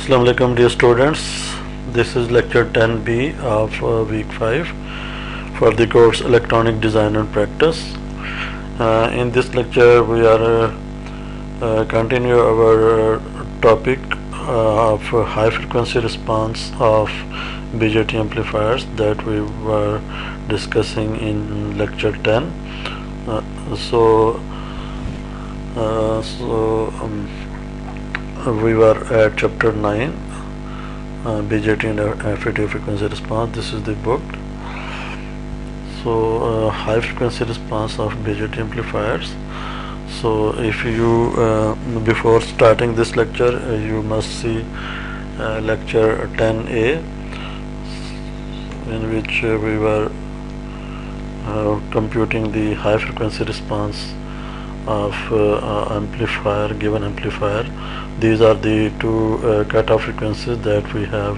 Assalamu alaikum dear students, this is lecture 10B of week 5 for the course Electronic Design and Practice. In this lecture we are continue our topic of high frequency response of BJT amplifiers that we were discussing in lecture 10. We were at chapter 9, BJT and FET frequency response. This is the book. So high frequency response of BJT amplifiers. So if you before starting this lecture you must see lecture 10A, in which we were computing the high frequency response of given amplifier. These are the two cutoff frequencies that we have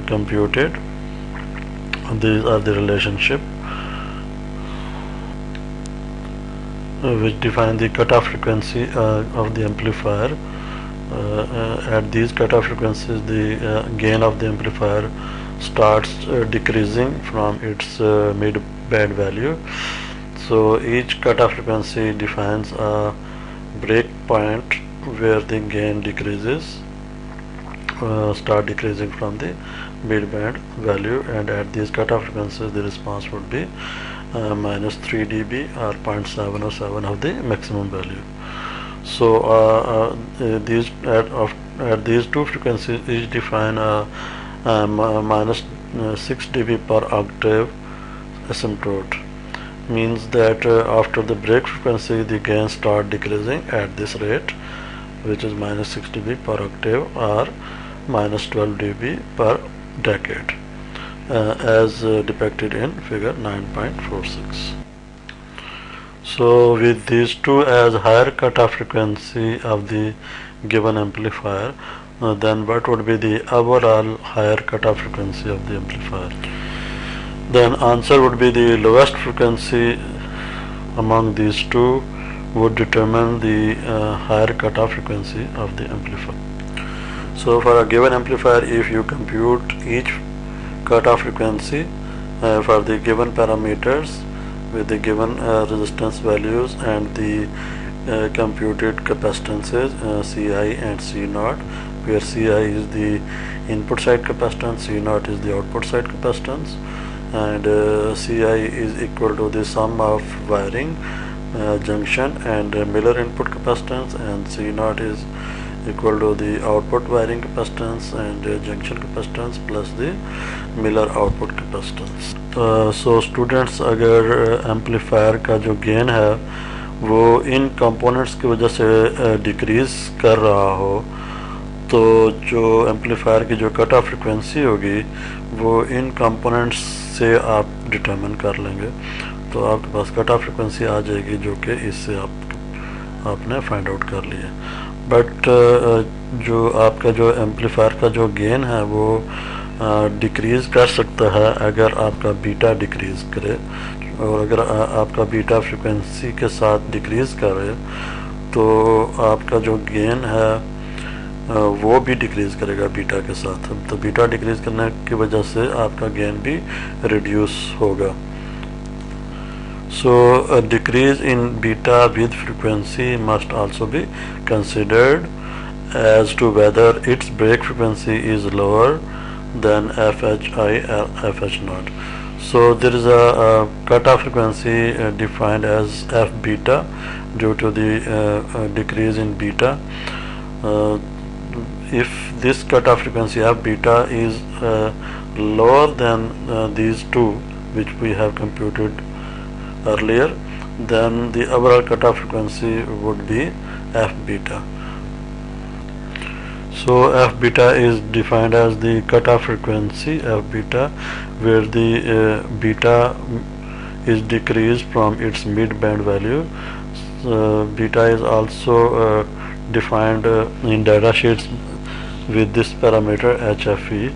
computed. These are the relationship which define the cutoff frequency of the amplifier. At these cutoff frequencies, the gain of the amplifier starts decreasing from its mid band value. So each cutoff frequency defines a break point where the gain decreases, start decreasing from the mid band value, and at these cutoff frequencies the response would be minus 3 dB or 0.707 of the maximum value. So these at these two frequencies each define a minus 6 dB per octave asymptote. Means that after the break frequency the gain start decreasing at this rate, which is minus 6 dB per octave or minus 12 dB per decade, as depicted in figure 9.46. So with these two as higher cutoff frequency of the given amplifier, then what would be the overall higher cutoff frequency of the amplifier? Then answer would be the lowest frequency among these two would determine the higher cutoff frequency of the amplifier. So for a given amplifier, if you compute each cutoff frequency for the given parameters with the given resistance values and the computed capacitances Ci and C0, where Ci is the input side capacitance, C0 is the output side capacitance, and Ci is equal to the sum of wiring, junction and Miller input capacitance, and C0 is equal to the output wiring capacitance and junction capacitance plus the Miller output capacitance. So students, अगर amplifier का जो gain है वो इन components की वजह से decrease कर रहा हो, तो जो एम्पलीफायर की जो कट ऑफ फ्रिक्वेंसी होगी वो इन कंपोनेंट्स से आप डिटरमिन कर लेंगे, तो आपके पास कट ऑफ फ्रिक्वेंसी आ जाएगी जो कि इससे आपने फाइंड आउट कर लिया. बट जो आपका जो एम्पलीफायर का जो गेन है वो डिक्रीज़ कर सकता है अगर आपका बीटा डिक्रीज़ करे, और अगर आपका बीटा फ्रिक्वेंसी के साथ डिक्रीज़ करे तो आपका जो गेन है वो भी डिक्रीज़ करेगा बीटा के साथ. तो बीटा डिक्रीज़ करने की वजह से आपका गेन भी रिड्यूस होगा. So a decrease in beta with frequency must also be considered as to whether its break frequency is lower than FHI or FH0. So there is a cutoff frequency defined as F beta due to the decrease in beta. If this cutoff frequency F beta is lower than these two which we have computed earlier, then the overall cutoff frequency would be F beta. So F beta is defined as the cutoff frequency F beta where the beta is decreased from its mid band value. Beta is also defined in data sheets with this parameter HFE.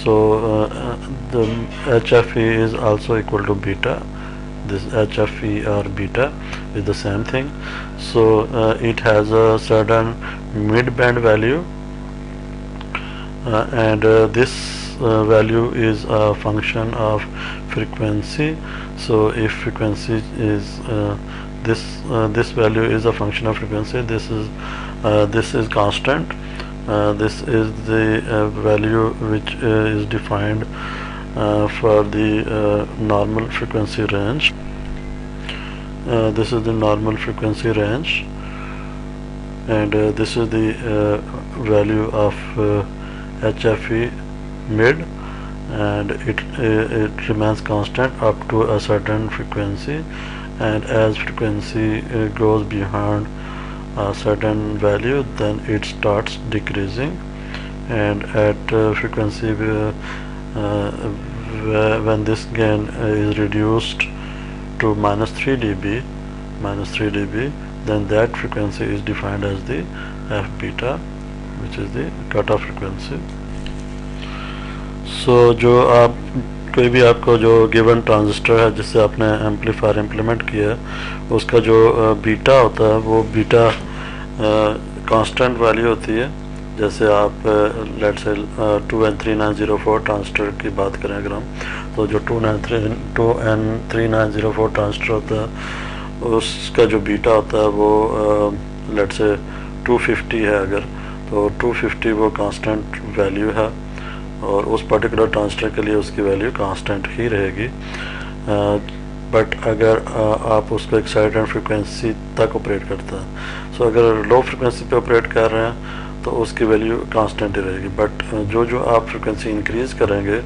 So the HFE is also equal to beta. This HFE or beta is the same thing. So it has a certain mid band value and this value is a function of frequency. So if frequency is this value is a function of frequency, this is constant. This is the value which is defined for the normal frequency range. This is the normal frequency range, and this is the value of HFE mid, and it remains constant up to a certain frequency, and as frequency goes beyond a certain value, then it starts decreasing, and at frequency when this gain is reduced to -3 dB, then that frequency is defined as the F beta, which is the cutoff frequency. So जो आप कोई भी आपको जो given transistor है जिससे आपने amplifier implement किया है, उसका जो बीटा होता है वो बीटा कांस्टेंट वैल्यू होती है. जैसे आप लेट्स से 2N3904 ट्रांजिस्टर की बात करें अगर हम, तो जो 2N3904 ट्रांजिस्टर होता है उसका जो बीटा होता है वो लेट्स से 250 है अगर, तो 250 वो कांस्टेंट वैल्यू है और उस पर्टिकुलर ट्रांजिस्टर के लिए उसकी वैल्यू कांस्टेंट ही रहेगी. बट अगर आप उसको एक सर्टेन फ्रिक्वेंसी तक ऑपरेट करता है, सो अगर लो फ्रिक्वेंसी पे ऑपरेट कर रहे हैं तो उसकी वैल्यू कांस्टेंट ही रहेगी. बट जो आप फ्रिक्वेंसी इंक्रीज़ करेंगे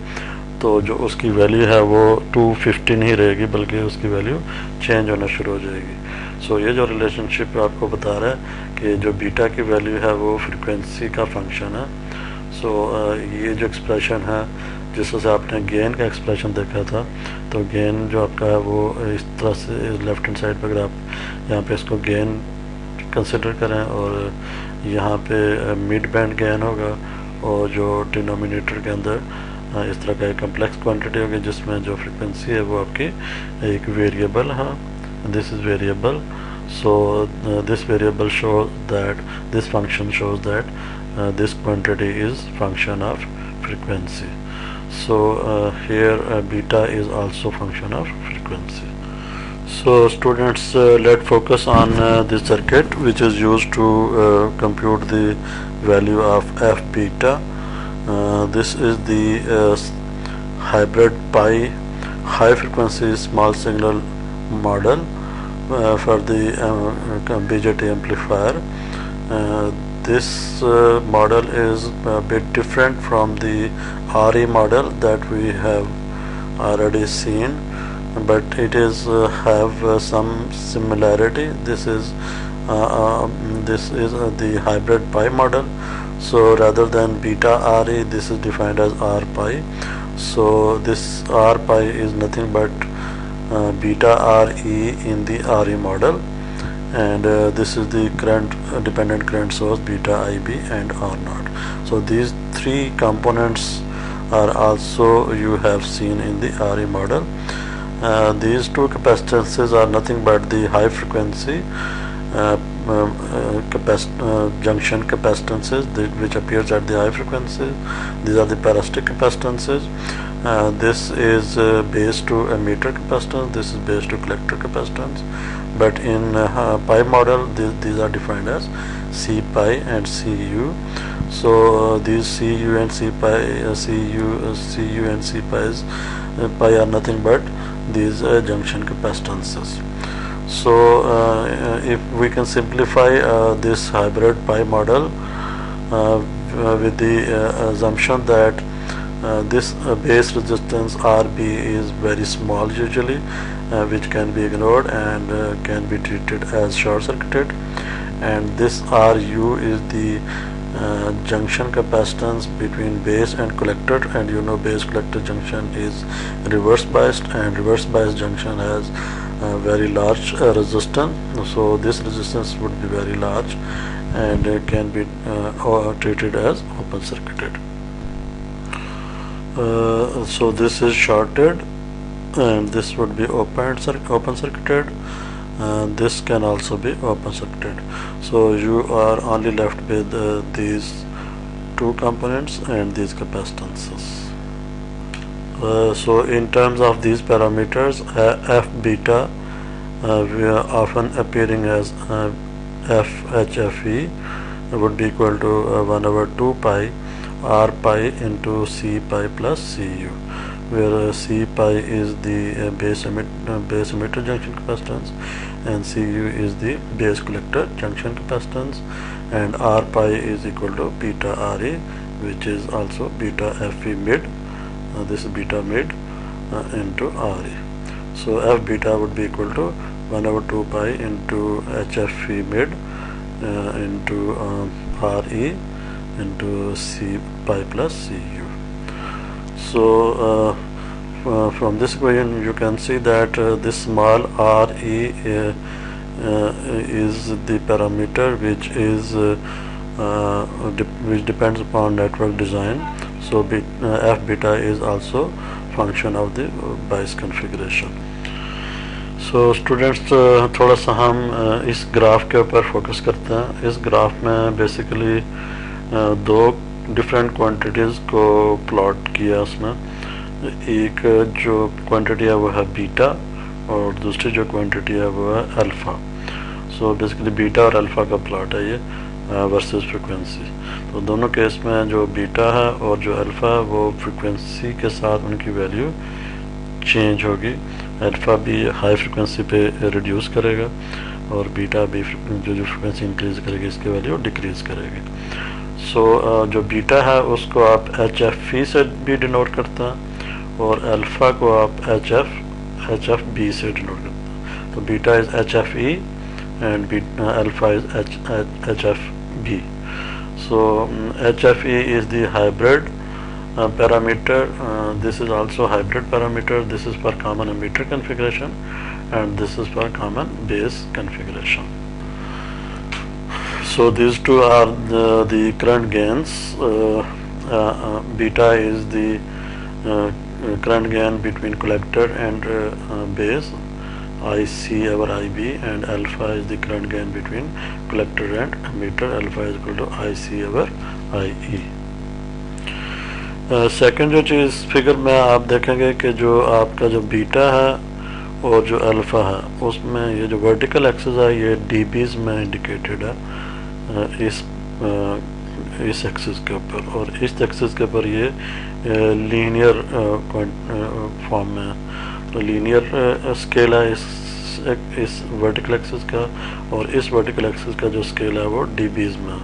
तो जो उसकी वैल्यू है वो 215 ही रहेगी, बल्कि उसकी वैल्यू चेंज होना शुरू हो जाएगी. सो ये जो रिलेशनशिप आपको बता रहा है कि जो बीटा की वैल्यू है वो फ्रिक्वेंसी का फंक्शन है. सो ये जो एक्सप्रेशन है जिस तरह से आपने गेन का एक्सप्रेशन देखा था, तो गेन जो आपका है वो इस तरह से लेफ्ट हैंड साइड पर अगर आप यहाँ पे इसको गेन कंसिडर करें और यहाँ पे मिड बैंड गेन होगा और जो डिनोमिनेटर के अंदर इस तरह का एक कम्प्लेक्स क्वांटिटी होगी जिसमें जो फ्रिक्वेंसी है वो आपकी एक वेरिएबल है. This is variable. So this variable shows that this function shows that this quantity is function of frequency. So here beta is also function of frequency. So students, let's focus on this circuit which is used to compute the value of F beta. This is the hybrid pi high frequency small signal model for the BJT amplifier. This model is a bit different from the RE model that we have already seen, but it is have some similarity. This is the hybrid pi model. So rather than beta RE, this is defined as R pi. So this R pi is nothing but beta RE in the RE model. And this is the current dependent current source beta IB and R0. So these three components are also you have seen in the RE model. These two capacitances are nothing but the high frequency junction capacitances which appears at the high frequency. These are the parasitic capacitances. This is base to emitter capacitance, this is base to collector capacitance, but in pi model these are defined as C pi and Cu. So these Cu and C pi Cu and C pi are nothing but these junction capacitances. So if we can simplify this hybrid pi model with the assumption that this base resistance RB is very small usually, which can be ignored and can be treated as short circuited, and this Ru is the junction capacitance between base and collector, and you know base collector junction is reverse biased, and reverse biased junction has very large resistance. So this resistance would be very large and can be treated as open circuited. So this is shorted and this would be open circuited. This can also be open circuited. So you are only left with these two components and these capacitances. So in terms of these parameters, f beta we are often appearing as FHFE would be equal to 1 over 2 pi r pi into c pi plus cu, where c pi is the base emitter junction capacitance and cu is the base collector junction capacitance, and r pi is equal to beta Re, which is also beta Fe mid. This is beta mid into Re. So f beta would be equal to 1 over 2 pi into HFE mid into Re into c pi plus cu. So from this equation you can see that this small Re is the parameter which depends upon network design. So f beta is also function of the bias configuration. So students थोड़ा सा हम इस graph के ऊपर focus करते हैं. इस graph में बेसिकली दो डिफरेंट क्वांटिटीज़ को प्लॉट किया उसमें. एक जो क्वांटिटी है वो है बीटा और दूसरी जो क्वांटिटी है वो है अल्फ़ा. सो बेसिकली बीटा और अल्फ़ा का प्लॉट है ये वर्सेस फ्रिक्वेंसी. तो दोनों केस में जो बीटा है और जो अल्फ़ा है वो फ्रिक्वेंसी के साथ उनकी वैल्यू चेंज होगी. अल्फ़ा भी हाई फ्रिक्वेंसी पे रिड्यूस करेगा और बीटा भी जो फ्रिक्वेंसी इंक्रीज़ करेगी इसकी वैल्यू डिक्रीज़ करेगी. सो जो बीटा है उसको आप HFE से भी डिनोट करते हैं और अल्फ़ा को आप HFB से डिनोट करते हैं. तो beta is HFE and alpha is HFB. So HFE is the hybrid parameter. This is also hybrid parameter. This is for common emitter configuration and this is for common base configuration. So these two are the current gains. Beta is the current gain between collector and base, IC over IB, and alpha is the current gain between collector and emitter. Alpha is equal to IC over IE. Second जो चीज़ figure में आप देखेंगे कि जो आपका जो beta है और जो अल्फ़ा है उसमें ये जो वर्टिकल एक्सिस है ये dBs में इंडिकेटेड है इस एक्सिस के ऊपर, और इस एक्सिस के ऊपर ये लीनियर फॉर्म में है. तो लीनियर स्केल है इस वर्टिकल एक्सिस का और इस वर्टिकल एक्सिस का जो स्केल है वो dBs में.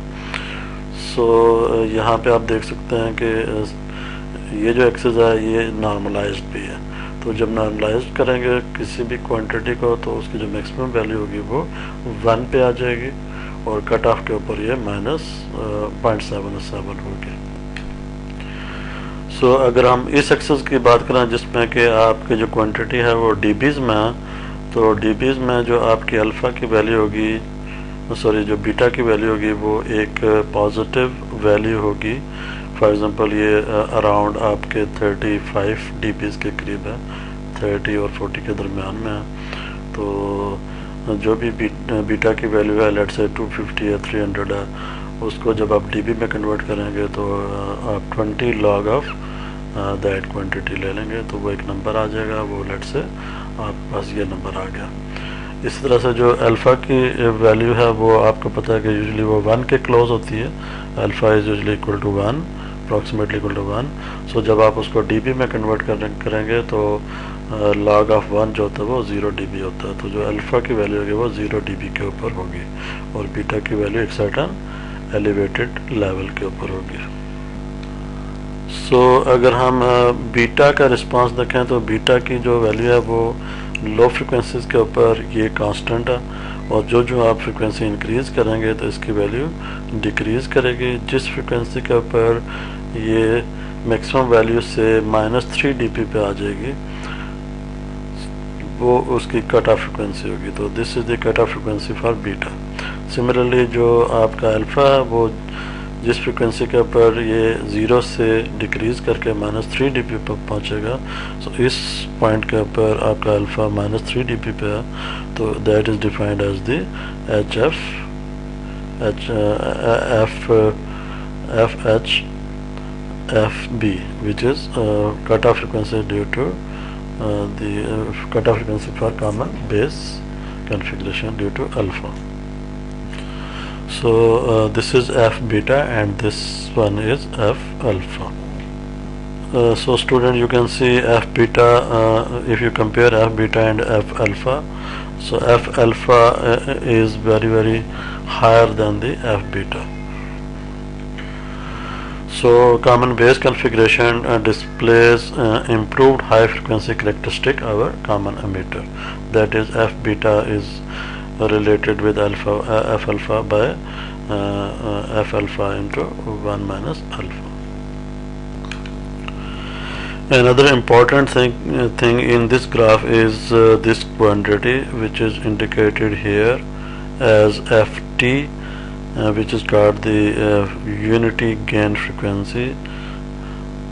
सो यहाँ पे आप देख सकते हैं कि ये जो एक्सिस है ये नॉर्मलाइज्ड भी है. तो जब नॉर्मलाइज्ड करेंगे किसी भी क्वांटिटी को तो उसकी जो मैक्सिमम वैल्यू होगी वो 1 पे आ जाएगी और कट ऑफ के ऊपर ये -0.77 होगी. सो अगर हम इस एक्सिस की बात करें जिसमें कि आपकी जो क्वांटिटी है वो dBs में है, तो dBs में जो आपकी अल्फ़ा की वैल्यू होगी, सॉरी जो बीटा की वैल्यू होगी वो एक पॉजिटिव वैल्यू होगी. फॉर एग्ज़ाम्पल ये अराउंड आपके 35 dBs के करीब है, 30 और 40 के दरमियान में है. तो जो भी बीटा की वैल्यू है लेट्स से 250 या 300 है, उसको जब आप dB में कन्वर्ट करेंगे तो आप 20 log ऑफ दैट क्वांटिटी ले लेंगे तो वो एक नंबर आ जाएगा. वो लेट्स से आपके पास ये नंबर आ गया. इसी तरह से जो अल्फ़ा की वैल्यू है वो आपको पता है कि यूजुअली वो 1 के क्लोज होती है. Alpha is usually equal to 1, approximately equal to 1. So जब आप उसको dB में कन्वर्ट करेंगे तो log ऑफ 1 जो होता है वो 0 dB होता है. तो जो अल्फ़ा की वैल्यू होगी वो 0 dB के ऊपर होगी और बीटा की वैल्यू एक सर्टन एलिवेटेड लेवल के ऊपर होगी. सो अगर हम बीटा का रिस्पांस देखें तो बीटा की जो वैल्यू है वो लो फ्रिक्वेंसीज़ के ऊपर ये कांस्टेंट है और जो आप फ्रिक्वेंसी इंक्रीज़ करेंगे तो इसकी वैल्यू डिक्रीज़ करेगी. जिस फ्रिक्वेंसी के ऊपर ये मैक्सिमम वैल्यू से -3 dB पे आ जाएगी वो उसकी कट ऑफ फ्रिक्वेंसी होगी. तो this is the cut off frequency for beta. Similarly जो आपका अल्फ़ा है वो जिस फ्रिक्वेंसी के ऊपर ये 0 से डिक्रीज़ करके -3 dB पर पहुँचेगा, सो इस पॉइंट के ऊपर आपका अल्फ़ा -3 dB पे है. तो that is defined as the FH FB, which is cutoff frequency due to the cutoff frequency for common base configuration due to alpha. So this is F beta and this one is F alpha. So student, you can see F beta, if you compare F beta and F alpha, so F alpha is very higher than the F beta. So common base configuration displays improved high frequency characteristic over common emitter, that is F beta is related with alpha F alpha by F alpha into 1 minus alpha. Another important thing in this graph is this quantity, which is indicated here as Ft, which is called the unity gain frequency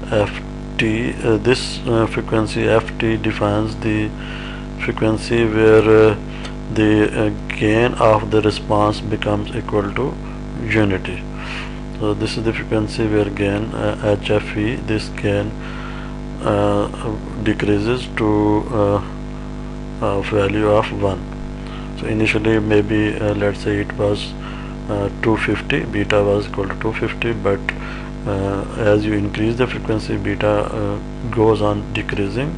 Ft. This frequency Ft defines the frequency where the gain of the response becomes equal to unity. So this is the frequency where gain HFE, this gain decreases to a value of 1. So initially maybe let's say it was 250, beta was equal to 250, but as you increase the frequency, beta goes on decreasing.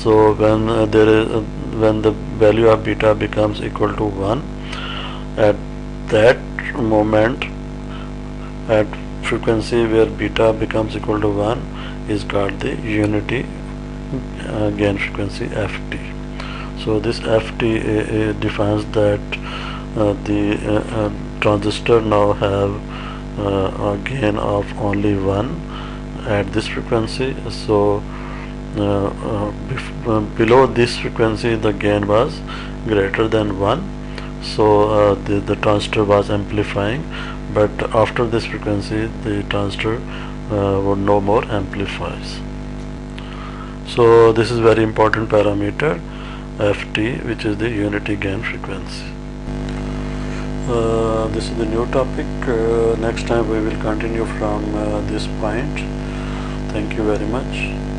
So when when the value of beta becomes equal to 1, at that moment, at frequency where beta becomes equal to 1 is called the unity gain frequency Ft. So this Ft defines that the transistor now have a gain of only 1 at this frequency. So below this frequency the gain was greater than 1, so the transistor was amplifying, but after this frequency the transistor would no more amplifies. So this is very important parameter Ft, which is the unity gain frequency. This is the new topic. Next time we will continue from this point. Thank you very much.